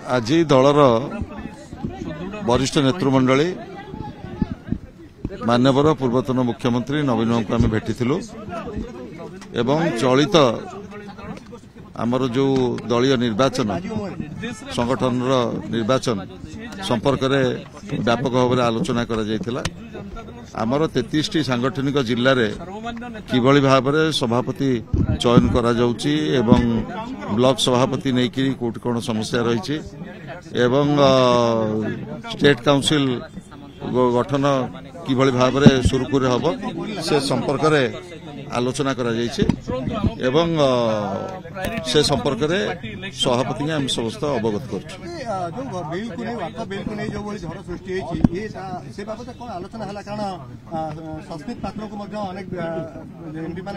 आज दलर वरिष्ठ नेतृमंडली मान्यवर पूर्वतन मुख्यमंत्री नवीन बाबू को आम भेटी एवं चलित आमर जो दलीय निर्वाचन संगठन निर्वाचन संपर्क में व्यापक भाव में आलोचना करा आमर 33 सांगठनिक जिले में किभली भाव में सभापति चयन करा जाउची एवं ब्लॉक सभापति नहीं कि कोट कौन समस्या रही एवं स्टेट काउंसिल गठन किभली भाव में सुरुखुरे हम से संपर्क में आलोचना करा जाइए एवं से संपर्क में सभापति हम समस्त अवगत कर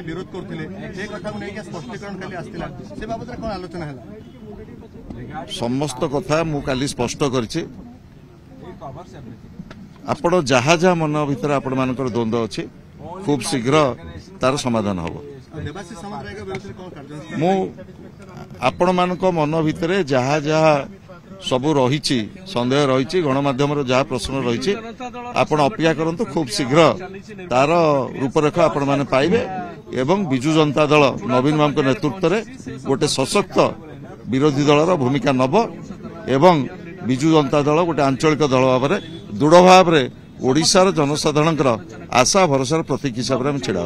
विरोध करते समस्त कथा मु काली स्पष्ट करिछि आपण जहा जहा मन भीतर आपण मानकर द्वंद्व अच्छी खूब शीघ्र तार समाधान हम मु आपण मान मन भितर जहा जहा सबू रही सन्देह रही गणमाध्यम जहाँ प्रश्न रही आपण अपेक्षा करंतु खूब शीघ्र तार रूपरेख आपण माने पाइबे एवं बिजु जनता दल नवीन बाबू नेतृत्व में गोटे सशक्त विरोधी दलर भूमिका नब एवं बिजु जनता दल गोटे आंचलिक दल भाव में दृढ़ भाव में ओडिशार जनसाधारण आशा भरोसार प्रतीक हिसाब से हम छिड़ा